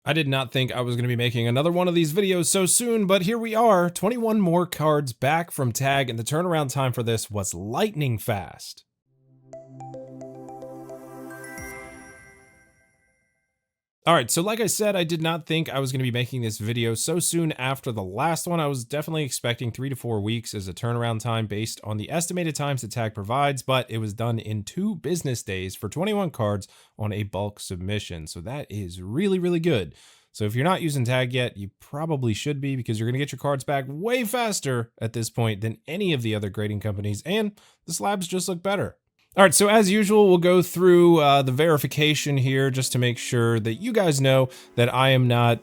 I did not think I was going to be making another one of these videos so soon, but here we are, 21 more cards back from tag, and the turnaround time for this was lightning fast. Alright, so like I said, I did not think I was going to be making this video so soon after the last one. I was definitely expecting 3 to 4 weeks as a turnaround time based on the estimated times the tag provides, but it was done in 2 business days for 21 cards on a bulk submission. So that is really, really good. So if you're not using tag yet, you probably should be, because you're going to get your cards back way faster at this point than any of the other grading companies, and the slabs just look better. All right, so as usual, we'll go through the verification here just to make sure that you guys know that I am not,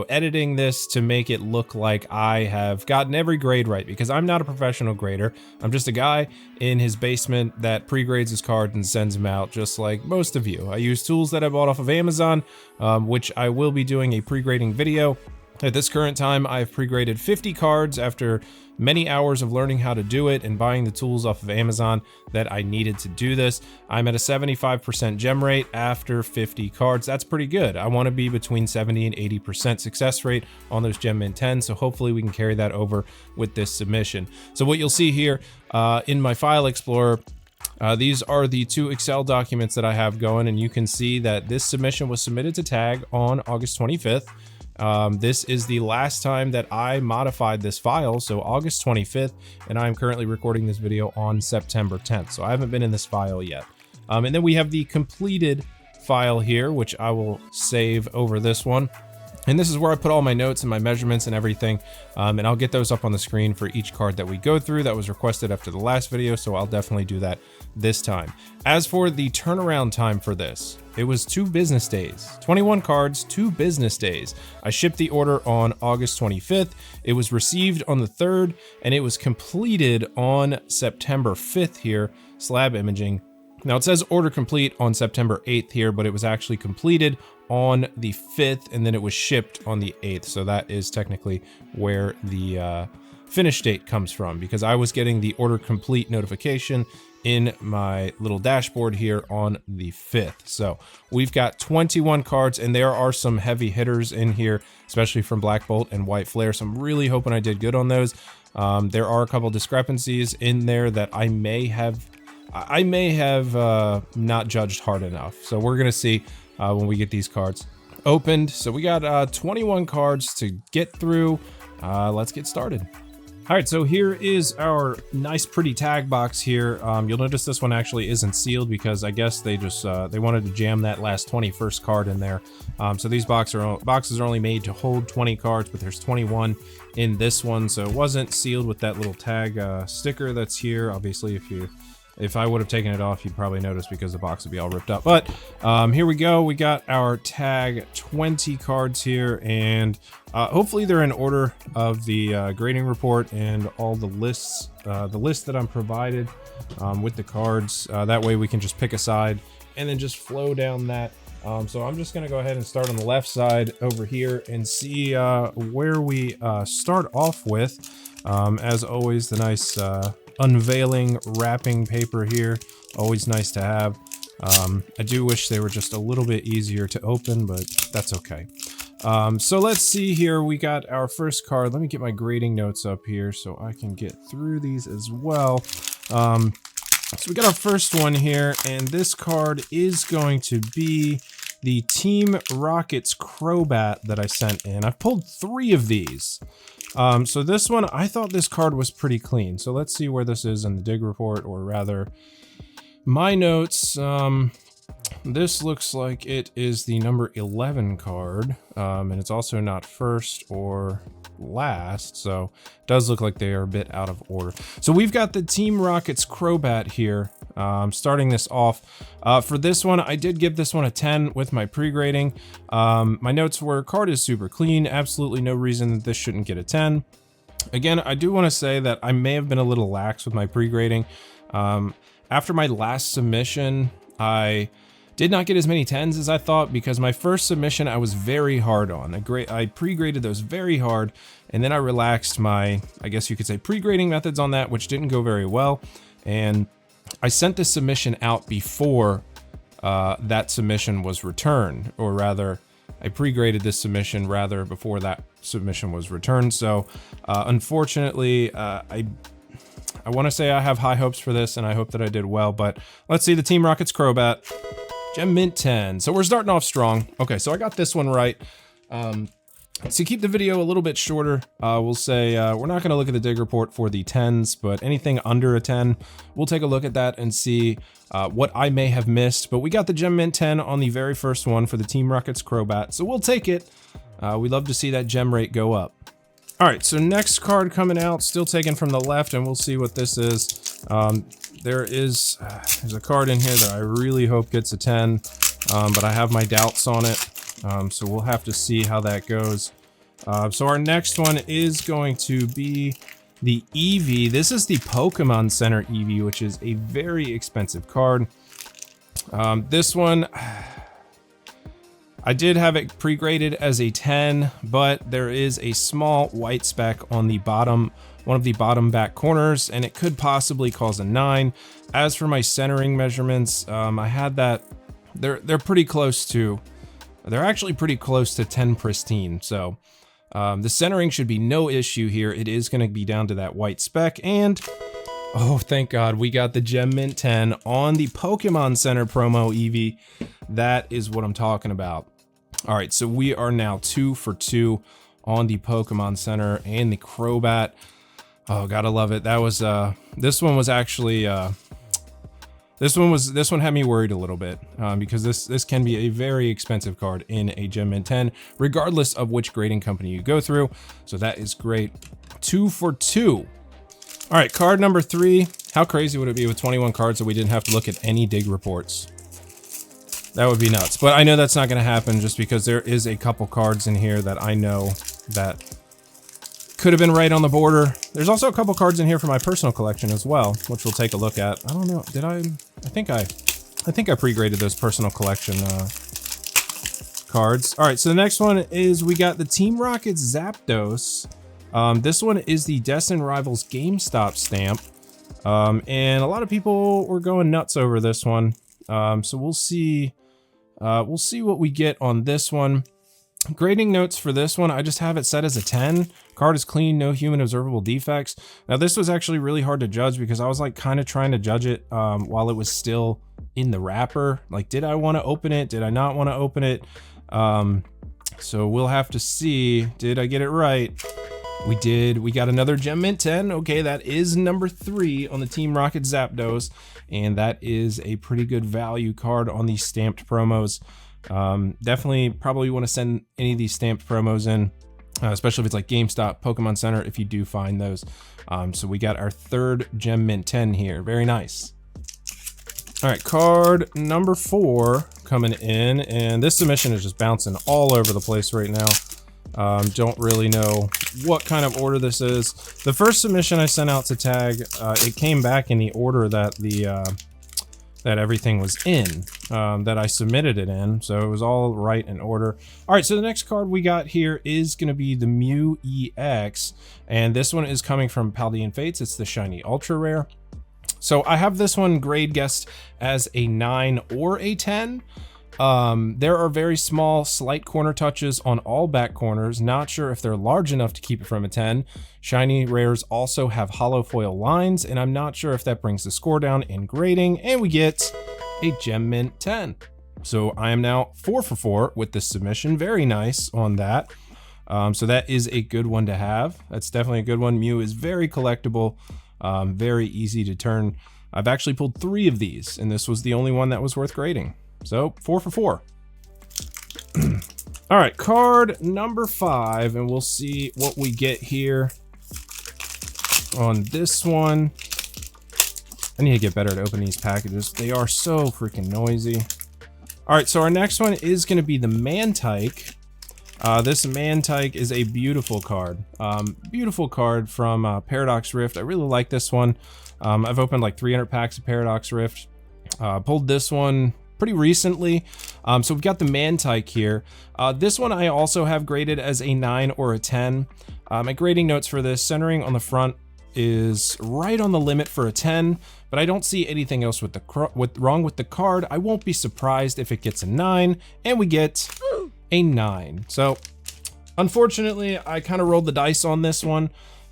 editing this to make it look like I have gotten every grade right, because I'm not a professional grader. I'm just a guy in his basement that pre-grades his cards and sends them out just like most of you. I use tools that I bought off of Amazon, which I will be doing a pre-grading video. At this current time, I've pre-graded 50 cards after many hours of learning how to do it and buying the tools off of Amazon that I needed to do this. I'm at a 75% gem rate after 50 cards. That's pretty good. I want to be between 70 and 80% success rate on those Gem Mint 10, so hopefully we can carry that over with this submission. So what you'll see here in my file explorer, these are the 2 Excel documents that I have going, and you can see that this submission was submitted to tag on August 25th. This is the last time that I modified this file, so August 25th, and I'm currently recording this video on September 10th, so I haven't been in this file yet. And then we have the completed file here, which I will save over this one. And this is where I put all my notes and my measurements and everything, and I'll get those up on the screen for each card that we go through. That was requested after the last video, so I'll definitely do that this time. As for the turnaround time for this, it was 2 business days. 21 cards, 2 business days. I shipped the order on August 25th. It was received on the 3rd, and it was completed on September 5th here, slab imaging. Now it says order complete on September 8th here, but it was actually completed on the 5th, and then it was shipped on the 8th. So that is technically where the finish date comes from, because I was getting the order complete notification in my little dashboard here on the 5th. So we've got 21 cards, and there are some heavy hitters in here, especially from Black Bolt and White Flare. So I'm really hoping I did good on those. There are a couple discrepancies in there that I may have not judged hard enough. So we're gonna see when we get these cards opened. So we got 21 cards to get through. Let's get started. All right, so here is our nice pretty tag box here. You'll notice this one actually isn't sealed, because I guess they just they wanted to jam that last 21st card in there. So these boxes are only made to hold 20 cards, but there's 21 in this one, so it wasn't sealed with that little tag sticker that's here. Obviously, if I would have taken it off, you'd probably notice, because the box would be all ripped up. But here we go. We got our tag 20 cards here, and hopefully they're in order of the grading report and all the lists, the list that I'm provided with the cards. That way we can just pick a side and then just flow down that. So I'm just going to go ahead and start on the left side over here and see where we start off with. As always, the nice unveiling wrapping paper here, always nice to have. I do wish they were just a little bit easier to open, but that's okay. So let's see here. We got our first card. Let me get my grading notes up here so I can get through these as well. So we got our first one here, and this card is going to be the Team Rocket's Crobat that I sent in. I've pulled 3 of these. So this one, I thought this card was pretty clean. So let's see where this is in the dig report, or rather my notes. This looks like it is the number 11 card, and it's also not first or last, so it does look like they are a bit out of order. So we've got the Team Rocket's Crobat here. Starting this off. For this one, I did give this one a 10 with my pre-grading. My notes were, card is super clean, absolutely no reason that this shouldn't get a 10. Again, I do want to say that I may have been a little lax with my pre-grading. After my last submission, I did not get as many 10s as I thought, because my first submission I was very hard on. I pre-graded those very hard, and then I relaxed my, I guess you could say, pre-grading methods on that, which didn't go very well. And I sent the submission out before that submission was returned, or rather, I pre-graded this submission rather before that submission was returned. So unfortunately, I want to say I have high hopes for this and I hope that I did well, but let's see the Team Rocket's Crobat, Gem Mint 10. So we're starting off strong. Okay, so I got this one right. To keep the video a little bit shorter, we'll say we're not going to look at the dig report for the 10s, but anything under a 10, we'll take a look at that and see what I may have missed. But we got the Gem Mint 10 on the very first one for the Team Rocket's Crobat, so we'll take it. We'd love to see that gem rate go up. All right, so next card coming out, still taken from the left, and we'll see what this is. There's a card in here that I really hope gets a 10, but I have my doubts on it. So we'll have to see how that goes. So our next one is going to be the Eevee. This is the Pokemon Center Eevee, which is a very expensive card. This one, I did have it pre-graded as a 10, but there is a small white speck on the bottom, one of the bottom back corners, and it could possibly cause a 9. As for my centering measurements, I had that, they're pretty close to, they're actually pretty close to 10 pristine. So the centering should be no issue here. It is going to be down to that white speck, and oh, thank God, we got the Gem Mint 10 on the Pokemon Center promo Eevee. That is what I'm talking about. All right, so we are now 2 for 2 on the Pokemon Center and the Crobat. Oh, gotta love it. That was this one was actually this one had me worried a little bit because this can be a very expensive card in a Gem Mint 10, regardless of which grading company you go through. So that is great. 2 for 2. All right, card number 3. How crazy would it be with 21 cards that we didn't have to look at any dig reports? That would be nuts. But I know that's not going to happen just because there is a couple cards in here that I know that could have been right on the border. There's also a couple cards in here for my personal collection as well, which we'll take a look at. I don't know. Did I think I pre-graded those personal collection cards. All right, so the next one is we got the Team Rocket's Zapdos. This one is the Destined Rivals GameStop stamp. And a lot of people were going nuts over this one. So we'll see what we get on this one. Grading notes for this one, I just have it set as a 10. Card is clean, no human observable defects. Now this was actually really hard to judge because I was like kind of trying to judge it while it was still in the wrapper. Like, did I want to open it? Did I not want to open it? So we'll have to see. Did I get it right? We did. We got another Gem Mint 10. Okay, that is number 3 on the Team Rocket Zapdos, and that is a pretty good value card on these stamped promos. Definitely probably want to send any of these stamped promos in, especially if it's like GameStop, Pokemon Center, if you do find those. So we got our 3rd Gem Mint 10 here. Very nice. All right, card number 4 coming in, and this submission is just bouncing all over the place right now. Don't really know what kind of order this is. The first submission I sent out to tag, it came back in the order that that everything was in, that I submitted it in, so it was all right in order. All right, so the next card we got here is going to be the Mew EX, and this one is coming from Paldean Fates. It's the shiny ultra rare. So I have this one grade guessed as a 9 or a 10. There are very small, slight corner touches on all back corners. Not sure if they're large enough to keep it from a 10. Shiny rares also have hollow foil lines, and I'm not sure if that brings the score down in grading, and we get a Gem Mint 10. So I am now 4 for 4 with this submission. Very nice on that. So that is a good one to have. That's definitely a good one. Mew is very collectible, very easy to turn. I've actually pulled 3 of these, and this was the only one that was worth grading. So 4 for 4. All right, card number 5, and we'll see what we get here on this one. I need to get better at opening these packages. They are so freaking noisy. All right, so our next one is going to be the Mantyke. This Mantyke is a beautiful card. Beautiful card from Paradox Rift. I really like this one. I've opened like 300 packs of Paradox Rift. Pulled this one pretty recently. So we've got the Mantyke here. This one I also have graded as a 9 or a 10. My grading notes for this, centering on the front is right on the limit for a 10, but I don't see anything else wrong with the card. I won't be surprised if it gets a 9, and we get a 9. So unfortunately, I kind of rolled the dice on this one.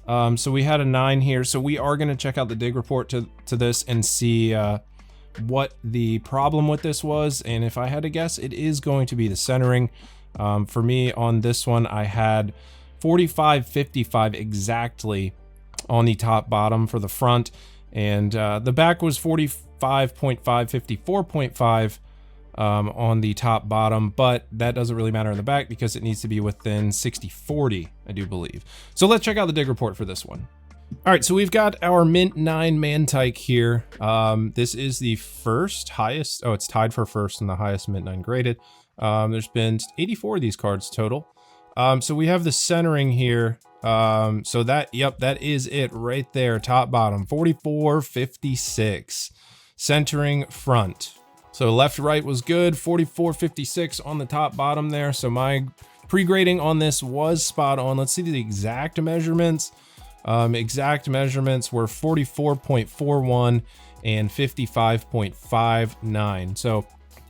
So we had a 9 here. So we are going to check out the dig report to this and see what the problem with this was. And if I had to guess, it is going to be the centering. For me on this one, I had 45-55 exactly on the top bottom for the front. And the back was 45.5, 54.5 on the top bottom, but that doesn't really matter in the back because it needs to be within 60-40, I do believe. So let's check out the dig report for this one. All right, so we've got our Mint 9 Mantyke here. This is the first highest, oh, it's tied for first and the highest Mint 9 graded. There's been 84 of these cards total. So we have the centering here. So that, yep, that is it right there, top bottom, 44-56. Centering front. So left right was good, 44-56 on the top bottom there. So my pre-grading on this was spot on. Let's see the exact measurements. Exact measurements were 44.41 and 55.59. So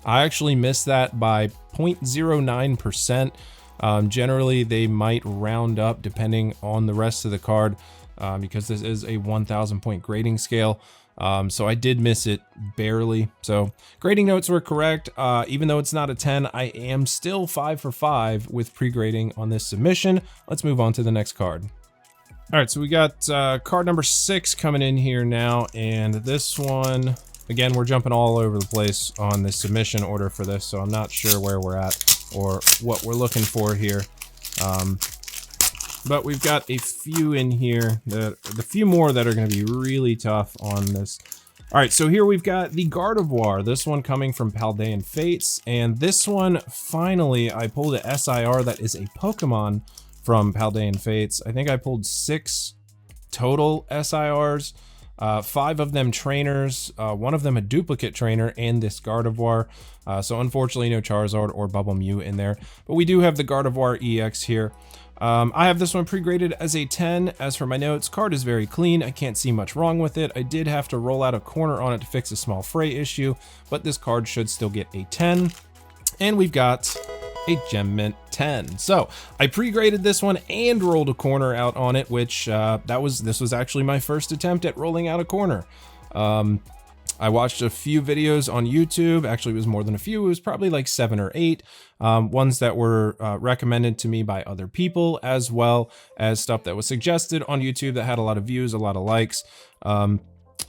I actually missed that by 0.09%. Generally, they might round up depending on the rest of the card because this is a 1,000 point grading scale. So I did miss it barely. So grading notes were correct. Even though it's not a 10, I am still 5 for 5 with pre-grading on this submission. Let's move on to the next card. All right, so we got card number 6 coming in here now, and this one, again, we're jumping all over the place on the submission order for this, so I'm not sure where we're at or what we're looking for here. But we've got a few in here, the few more that are going to be really tough on this. All right, so here we've got the Gardevoir, this one coming from Paldean Fates, and this one, finally, I pulled a SIR that is a Pokemon from Paldean Fates. I think I pulled 6 total SIRs, 5 of them trainers, 1 of them a duplicate trainer, and this Gardevoir. So unfortunately no Charizard or Bubble Mew in there, but we do have the Gardevoir EX here. I have this one pre-graded as a 10. As for my notes, card is very clean. I can't see much wrong with it. I did have to roll out a corner on it to fix a small fray issue, but this card should still get a 10. And we've got a Gem Mint 10. So I pre-graded this one and rolled a corner out on it, which this was actually my first attempt at rolling out a corner. I watched a few videos on YouTube. Actually, it was more than a few. It was probably like 7 or 8 ones that were recommended to me by other people, as well as stuff that was suggested on YouTube that had a lot of views, a lot of likes.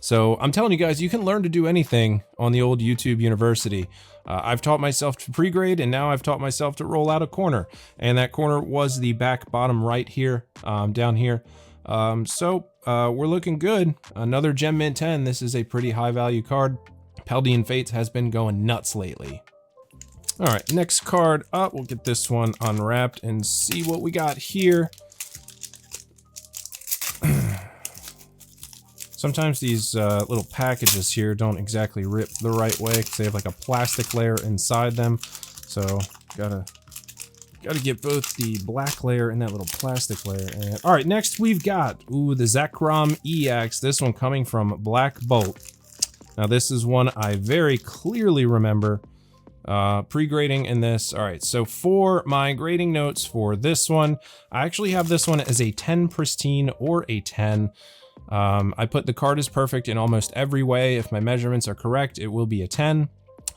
So I'm telling you guys, you can learn to do anything on the old YouTube University. I've taught myself to pre-grade, and now I've taught myself to roll out a corner. And that corner was the back bottom right here, down here. So we're looking good. Another Gem Mint 10. This is a pretty high value card. Paldean Fates has been going nuts lately. All right, next card up. We'll get this one unwrapped and see what we got here. Sometimes these little packages here don't exactly rip the right way because they have like a plastic layer inside them. So gotta get both the black layer and that little plastic layer. And all right, next we've got the Zekrom EX. This one coming from Black Bolt. Now this is one I very clearly remember pre-grading in this. All right, so for my grading notes for this one, I actually have this one as a 10 pristine or a 10. I put the card is perfect in almost every way. If my measurements are correct, it will be a 10.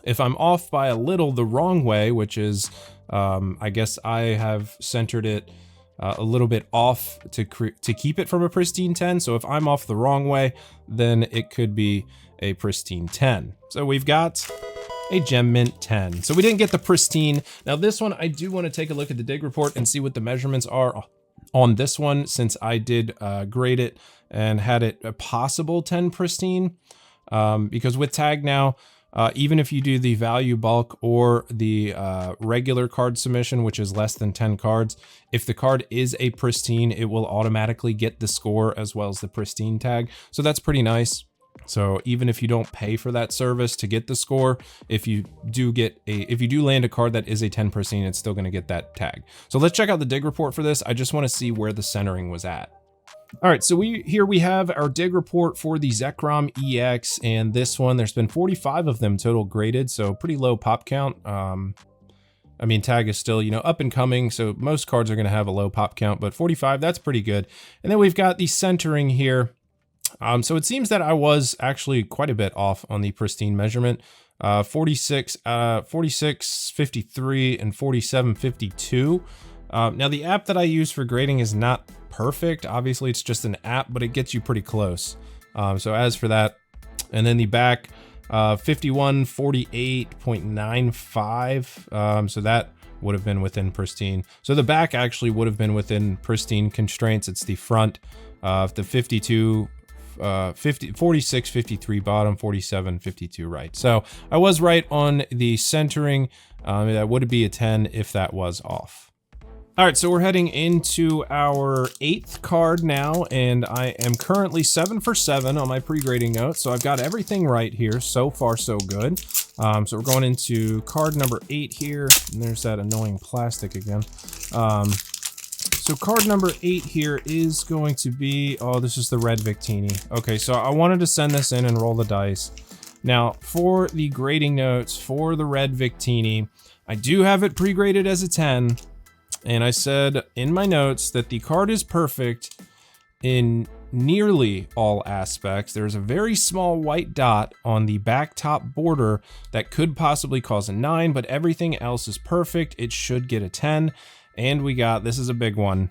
If I'm off by a little the wrong way, which is, I guess I have centered it a little bit off to keep it from a pristine 10. So if I'm off the wrong way, then it could be a pristine 10. So we've got a Gem Mint 10. So we didn't get the pristine. Now this one, I do want to take a look at the dig report and see what the measurements are on this one, since I did grade it and had it a possible 10 pristine. Because with tag now, even if you do the value bulk or the regular card submission, which is less than 10 cards, if the card is a pristine, it will automatically get the score as well as the pristine tag. So that's pretty nice. So even if you don't pay for that service to get the score, if you do land a card that is a 10 pristine, it's still going to get that tag. So let's check out the dig report for this. I just want to see where the centering was at. All right, so here we have our dig report for the Zekrom EX, and this one, there's been 45 of them total graded, so pretty low pop count. I mean, tag is still, you know, up and coming, so most cards are going to have a low pop count, but 45, that's pretty good. And then we've got the centering here. So it seems that I was actually quite a bit off on the pristine measurement. 46, 46.53 and 47.52. Now the app that I use for grading is not perfect. Obviously it's just an app, but it gets you pretty close. So as for that, and then the back, 51.48.95. So that would have been within pristine. So the back actually would have been within pristine constraints. It's the front, the 52, 46.53 bottom, 47.52 right. So I was right on the centering. That would be a 10 if that was off. All right, so we're heading into our 8th card now, and I am currently 7 for 7 on my pre-grading notes. So I've got everything right here. So far, so good. So we're going into card number 8 here, and there's that annoying plastic again. So card number 8 here is going to be, oh, this is the red Victini. Okay, so I wanted to send this in and roll the dice. Now, for the grading notes for the red Victini, I do have it pre-graded as a 10. And I said in my notes that the card is perfect in nearly all aspects. There's a very small white dot on the back top border that could possibly cause a 9, but everything else is perfect. It should get a 10. And we got, this is a big one,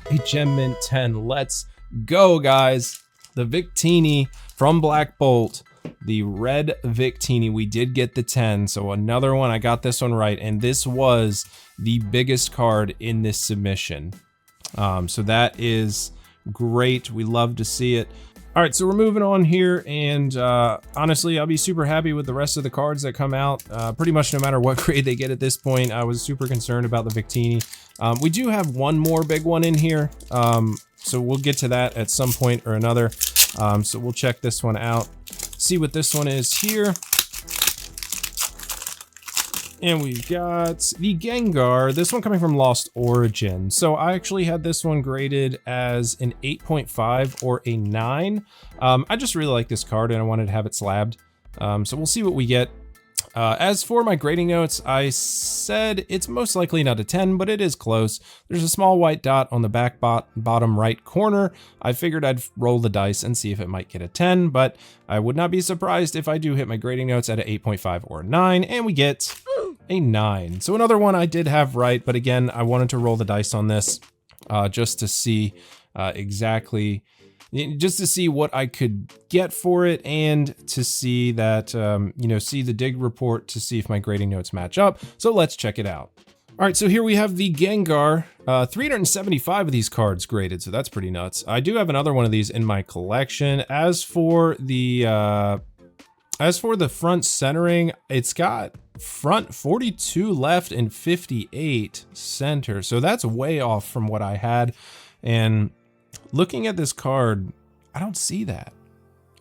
a Gem Mint 10. Let's go, guys. The Victini from Black Bolt, the red Victini. We did get the 10, so another one. I got this one right, and this was the biggest card in this submission. So that is great. We love to see it. All right, so we're moving on here, and honestly, I'll be super happy with the rest of the cards that come out. Pretty much no matter what grade they get at this point. I was super concerned about the Victini. We do have one more big one in here, so we'll get to that at some point or another. So we'll check this one out, see what this one is here. And we've got the Gengar, this one coming from Lost Origin. So I actually had this one graded as an 8.5 or a 9. I just really like this card and I wanted to have it slabbed. So we'll see what we get. As for my grading notes, I said it's most likely not a 10, but it is close. There's a small white dot on the back bottom right corner. I figured I'd roll the dice and see if it might get a 10, but I would not be surprised if I do hit my grading notes at an 8.5 or a 9, and we get a 9. So another one I did have right, but again, I wanted to roll the dice on this just to see exactly... just to see what I could get for it and to see that, you know, see the dig report to see if my grading notes match up. So let's check it out. All right, so here we have the Gengar, 375 of these cards graded, so that's pretty nuts. I do have another one of these in my collection. As for the front centering, it's got front 42 left and 58 center. So that's way off from what I had. And looking at this card, I don't see that.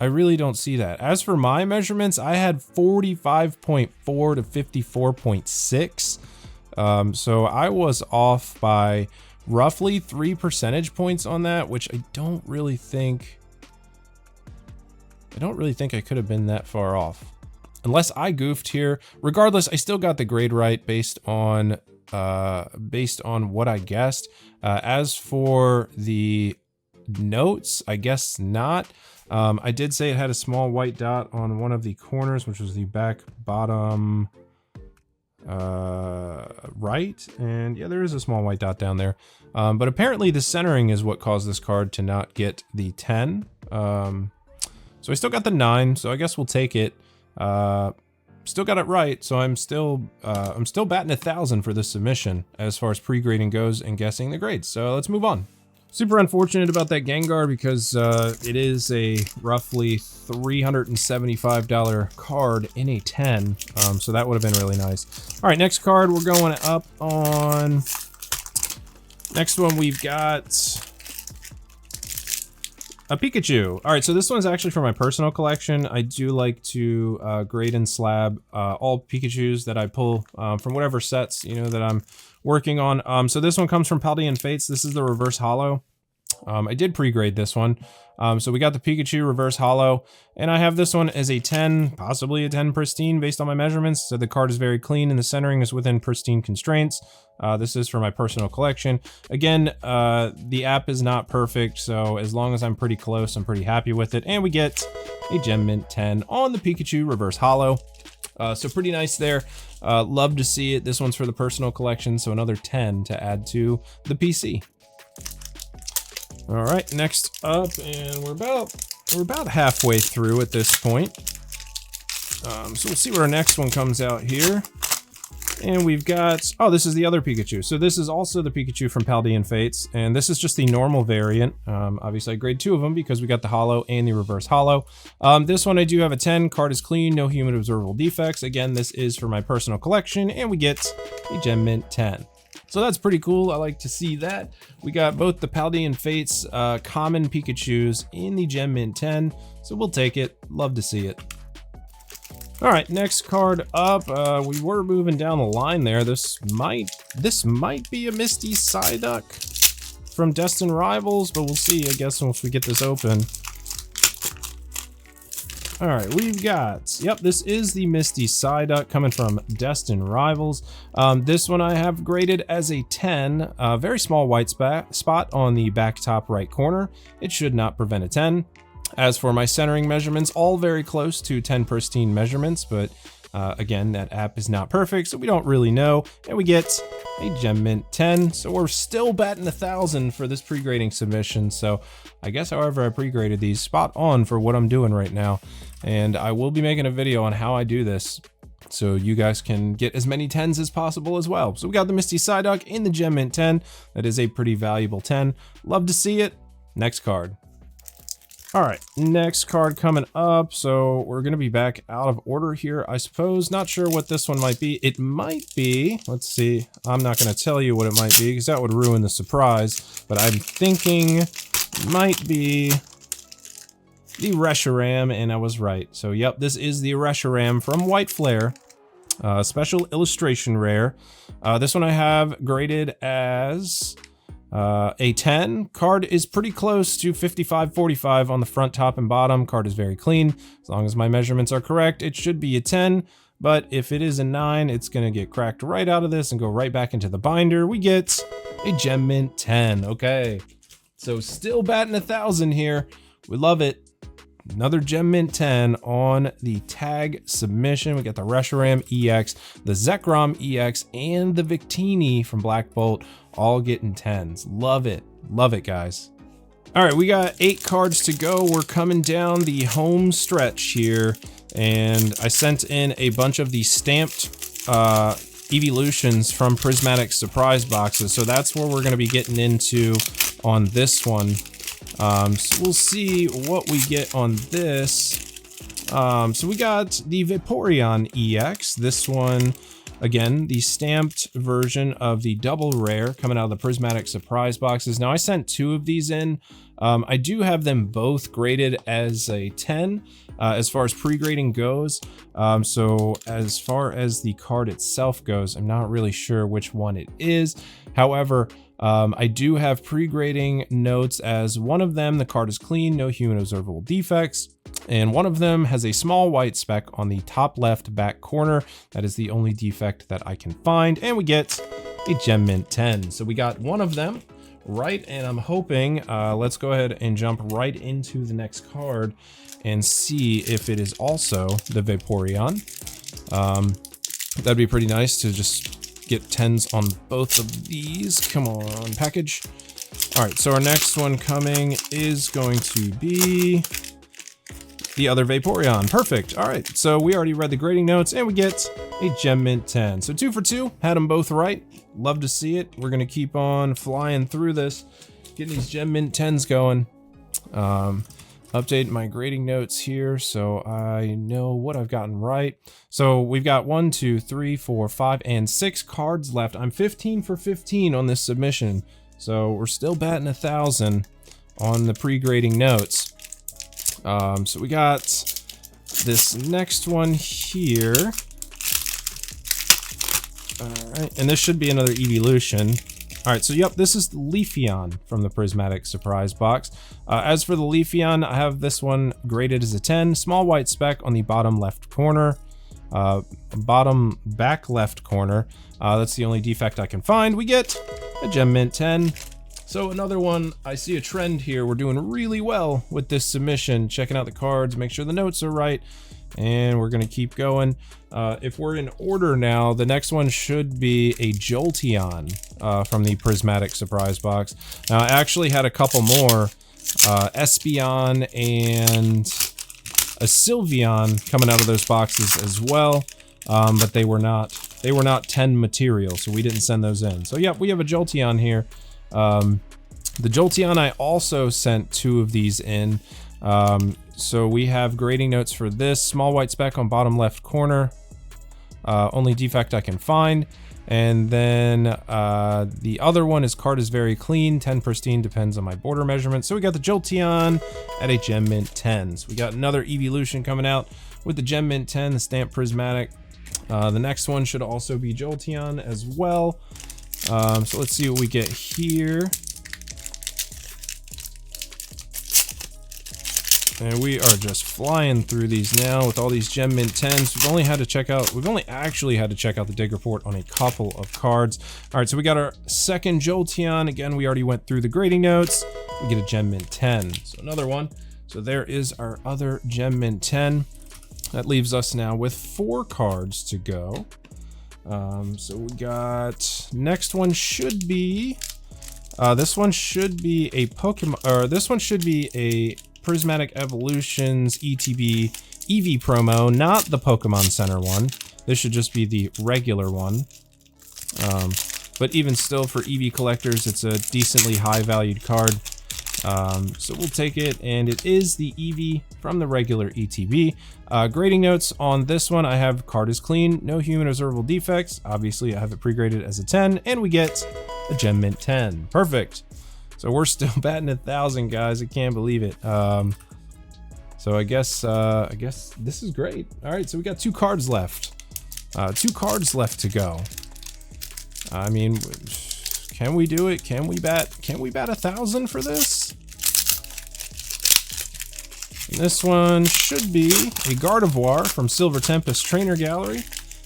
I really don't see that. As for my measurements, I had 45.4 to 54.6. So I was off by roughly 3 percentage points on that, which I don't really think I could have been that far off. Unless I goofed here. Regardless, I still got the grade right based on what I guessed. As for the notes, I guess not. I did say it had a small white dot on one of the corners, which was the back bottom right, and yeah, there is a small white dot down there. But apparently the centering is what caused this card to not get the 10. So I still got the 9, so I guess we'll take it. Still got it right, so I'm still batting 1,000 for this submission as far as pre-grading goes and guessing the grades. So let's move on. Super unfortunate about that Gengar because it is a roughly $375 card in a 10, so that would have been really nice. All right, next card, we're going up on... Next one, we've got a Pikachu. All right, so this one's actually for my personal collection. I do like to grade and slab all Pikachus that I pull from whatever sets, you know, that I'm working on. So this one comes from Paldean Fates. This is the reverse holo. I did pre-grade this one. So we got the Pikachu Reverse Holo, and I have this one as a 10, possibly a 10 pristine based on my measurements. So the card is very clean and the centering is within pristine constraints. This is for my personal collection. Again, the app is not perfect, so as long as I'm pretty close, I'm pretty happy with it. And we get a Gem Mint 10 on the Pikachu Reverse Holo. So pretty nice there. Love to see it. This one's for the personal collection, so another 10 to add to the PC. All right, next up, and we're about halfway through at this point. So we'll see what our next one comes out here. And we've got, oh, this is the other Pikachu. So this is also the Pikachu from Paldean Fates, and this is just the normal variant. Obviously I grade 2 of them because we got the Holo and the Reverse Holo. This one I do have a 10, card is clean, no human observable defects. Again, this is for my personal collection, and we get a Gem Mint 10. So that's pretty cool. I like to see that. We got both the Paldean Fates common Pikachus in the Gem Mint 10, so we'll take it. Love to see it. All right, next card up. We were moving down the line there. This might be a Misty Psyduck from Destined Rivals, but we'll see, I guess, once we get this open. All right, we've got, yep, this is the Misty Psyduck coming from Destined Rivals. This one I have graded as a 10, very small white spot on the back top right corner. It should not prevent a 10. As for my centering measurements, all very close to 10 pristine measurements, but again, that app is not perfect, so we don't really know. And we get a Gem Mint 10, so we're still batting 1,000 for this pre-grading submission. So I guess however I pre-graded these, spot on for what I'm doing right now. And I will be making a video on how I do this, so you guys can get as many 10s as possible as well. So we got the Misty Psyduck in the Gem Mint 10. That is a pretty valuable 10. Love to see it. Next card. All right, next card coming up. So we're gonna be back out of order here, I suppose. Not sure what this one might be. It might be, let's see. I'm not gonna tell you what it might be because that would ruin the surprise, but I'm thinking might be the Reshiram, and I was right. So yep, this is the Reshiram from White Flare. Special illustration rare. This one I have graded as a 10. Card is pretty close to 55-45 on the front, top, and bottom. Card is very clean. As long as my measurements are correct, it should be a 10. But if it is a 9, it's going to get cracked right out of this and go right back into the binder. We get a Gem Mint 10. Okay. So still batting 1,000 here. We love it. Another Gem Mint 10 on the tag submission. We got the Reshiram EX, the Zekrom EX, and the Victini from Black Bolt, all getting 10s. Love it. Love it, guys. All right, we got 8 cards to go. We're coming down the home stretch here, and I sent in a bunch of the stamped Evolultions from Prismatic surprise boxes, so that's where we're going to be getting into on this one. So we'll see what we get on this. So we got the Vaporeon EX. This one, again, the stamped version of the double rare coming out of the Prismatic surprise boxes. Now I sent 2 of these in. I do have them both graded as a 10 as far as pre-grading goes. So as far as the card itself goes, I'm not really sure which one it is. However, I do have pre-grading notes as one of them, the card is clean, no human observable defects. And one of them has a small white speck on the top left back corner. That is the only defect that I can find. And we get a Gem Mint 10. So we got one of them right, and I'm hoping, let's go ahead and jump right into the next card and see if it is also the Vaporeon. That'd be pretty nice to just get 10s on both of these. Come on, package. All right, so our next one coming is going to be the other Vaporeon. Perfect. All right, so we already read the grading notes, and we get a Gem Mint 10. So 2 for 2, had them both right. Love to see it. We're gonna keep on flying through this, getting these Gem Mint 10s going. Update my grading notes here so I know what I've gotten right. So we've got 1, 2, 3, 4, 5, and 6 cards left. I'm 15 for 15 on this submission. So we're still batting 1,000 on the pre-grading notes. So we got this next one here. All right, and this should be another Evolution. All right, so yep, this is the Leafeon from the Prismatic surprise box. As for the Leafeon, I have this one graded as a 10. Small white speck on the bottom left corner. Bottom back left corner. That's the only defect I can find. We get a Gem Mint 10. So another one, I see a trend here. We're doing really well with this submission. Checking out the cards, make sure the notes are right. And we're gonna keep going. If we're in order now, the next one should be a Jolteon from the Prismatic surprise box. Now I actually had a couple more, Espeon and a Sylveon coming out of those boxes as well, but they were not 10 material, so we didn't send those in. So yeah, we have a Jolteon here. The Jolteon, I also sent 2 of these in. So we have grading notes for this. Small white speck on bottom left corner. Only defect I can find. And then the other one, his card is very clean. 10 pristine, depends on my border measurement. So we got the Jolteon at a Gem Mint 10. So we got another Evolution coming out with the Gem Mint 10, the Stamp Prismatic. The next one should also be Jolteon as well. So let's see what we get here. And we are just flying through these now with all these Gem Mint 10s. We've only actually had to check out the dig report on a couple of cards. All right, so we got our second Jolteon. Again, we already went through the grading notes. We get a Gem Mint 10. So another one. So there is our other Gem Mint 10. That leaves us now with 4 cards to go. So we got, next one should be, this one should be a Pokemon, or this one should be a Prismatic Evolutions ETB Eevee promo, not the Pokemon Center one. This should just be the regular one. But even still, for Eevee collectors, it's a decently high valued card. So we'll take it, and it is the Eevee from the regular ETB. Grading notes on this one, I have card is clean, no human observable defects. Obviously, I have it pre-graded as a 10, and we get a Gem Mint 10. Perfect. So we're still batting 1,000, guys. I can't believe it. So I guess this is great. All right, so we got 2 cards left. 2 cards left to go. I mean, can we do it? Can we bat 1,000 for this? And this one should be a Gardevoir from Silver Tempest Trainer Gallery.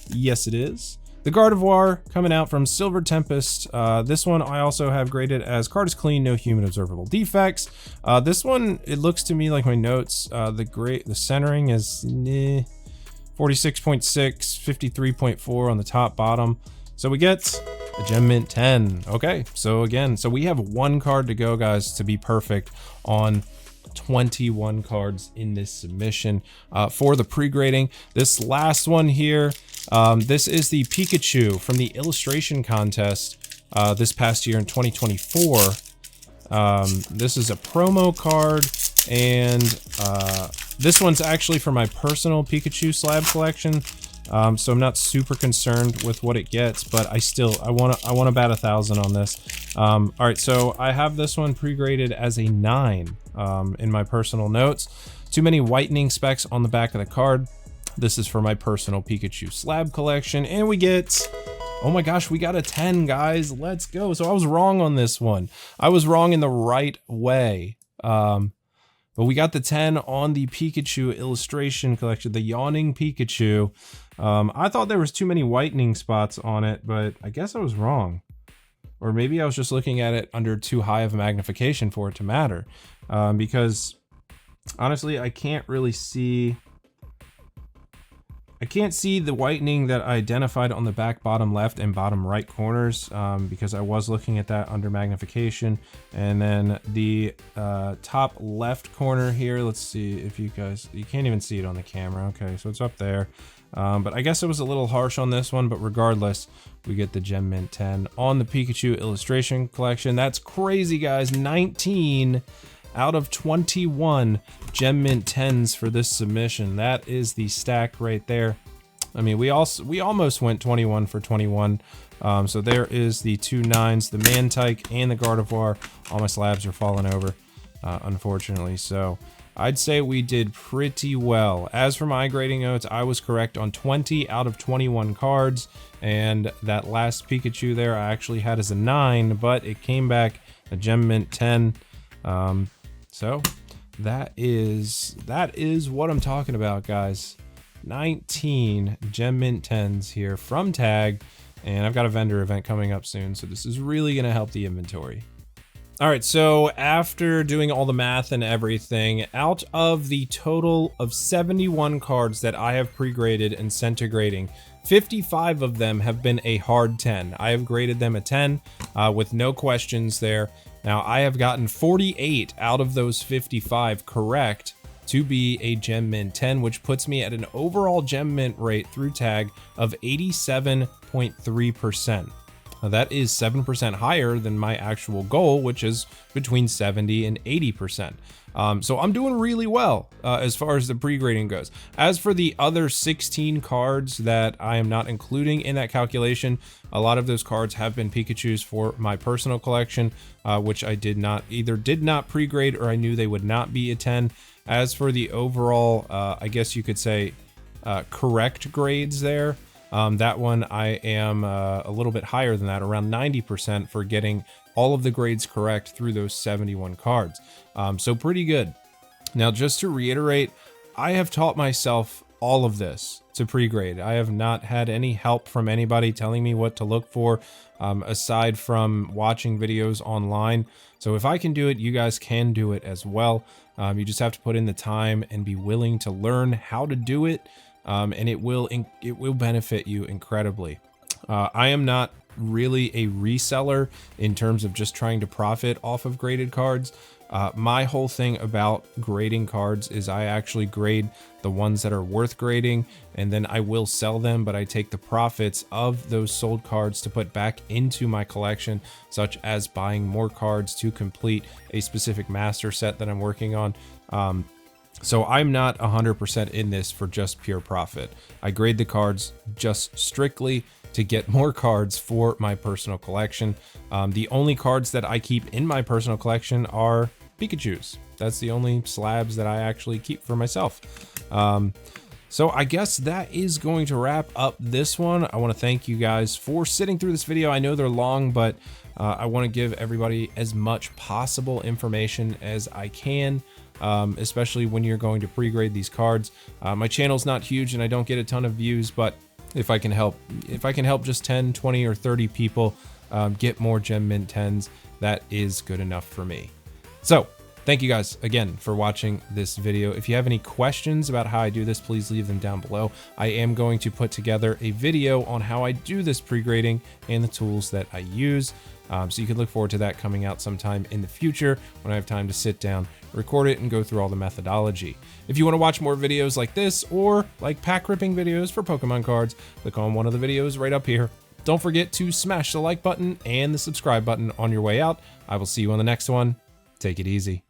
Yes, it is. The Gardevoir coming out from Silver Tempest. This one I also have graded as card is clean, no human observable defects. This one, it looks to me like my notes, the centering is 46.6, 53.4 on the top bottom. So we get a Gem Mint 10. Okay, so again, so we have 1 card to go, guys, to be perfect on 21 cards in this submission for the pre-grading. This last one here, this is the Pikachu from the illustration contest this past year in 2024. This is a promo card, and this one's actually for my personal Pikachu slab collection. So I'm not super concerned with what it gets, but I want to bat 1,000 on this. All right, so I have this one pre-graded as a 9 in my personal notes. Too many whitening specks on the back of the card. This is for my personal Pikachu slab collection, and we get, oh my gosh, we got a 10, guys. Let's go. So I was wrong on this one. I was wrong in the right way. But we got the 10 on the Pikachu illustration collection, the Yawning Pikachu. I thought there was too many whitening spots on it, but I guess I was wrong. Or maybe I was just looking at it under too high of a magnification for it to matter. Because honestly, I can't really see... I can't see the whitening that I identified on the back bottom left and bottom right corners because I was looking at that under magnification. And then the top left corner here, let's see if you guys, you can't even see it on the camera. Okay, so it's up there. But I guess it was a little harsh on this one, but regardless, we get the Gem Mint 10 on the Pikachu illustration collection. That's crazy, guys. 19 out of 21 Gem Mint 10s for this submission. That is the stack right there. I mean, we almost went 21 for 21. So there is the 2 9s, the Mantyke and the Gardevoir. All my slabs are falling over, unfortunately. So I'd say we did pretty well. As for my grading notes, I was correct on 20 out of 21 cards, and that last Pikachu there I actually had as a 9, but it came back a Gem Mint 10. So that is what I'm talking about, guys. 19 Gem Mint 10s here from Tag, and I've got a vendor event coming up soon, so this is really gonna help the inventory. All right, so after doing all the math and everything, out of the total of 71 cards that I have pre-graded and sent to grading, 55 of them have been a hard 10. I have graded them a 10 with no questions there. Now, I have gotten 48 out of those 55 correct to be a Gem Mint 10, which puts me at an overall Gem Mint rate through Tag of 87.3%. That is 7% higher than my actual goal, which is between 70 and 80%. So I'm doing really well as far as the pre-grading goes. As for the other 16 cards that I am not including in that calculation, a lot of those cards have been Pikachus for my personal collection, which I did not pre-grade, or I knew they would not be a 10. As for the overall, I guess you could say, correct grades there, that one I am a little bit higher than that, around 90% for getting all of the grades correct through those 71 cards. So pretty good. Now, just to reiterate, I have taught myself all of this to pre-grade. I have not had any help from anybody telling me what to look for, aside from watching videos online. So if I can do it, you guys can do it as well. You just have to put in the time and be willing to learn how to do it. And it will benefit you incredibly. I am not really a reseller in terms of just trying to profit off of graded cards. My whole thing about grading cards is I actually grade the ones that are worth grading, and then I will sell them, but I take the profits of those sold cards to put back into my collection, such as buying more cards to complete a specific master set that I'm working on. So I'm not 100% in this for just pure profit. I grade the cards just strictly to get more cards for my personal collection. The only cards that I keep in my personal collection are Pikachus. That's the only slabs that I actually keep for myself. So I guess that is going to wrap up this one. I want to thank you guys for sitting through this video. I know they're long, but I want to give everybody as much possible information as I can. Especially when you're going to pre-grade these cards. My channel's not huge and I don't get a ton of views, but if I can help just 10, 20, or 30 people get more Gem Mint 10s, that is good enough for me. So thank you guys again for watching this video. If you have any questions about how I do this, please leave them down below. I am going to put together a video on how I do this pre-grading and the tools that I use. So you can look forward to that coming out sometime in the future when I have time to sit down, record it, and go through all the methodology. If you want to watch more videos like this, or like pack ripping videos for Pokemon cards, click on one of the videos right up here. Don't forget to smash the like button and the subscribe button on your way out. I will see you on the next one. Take it easy.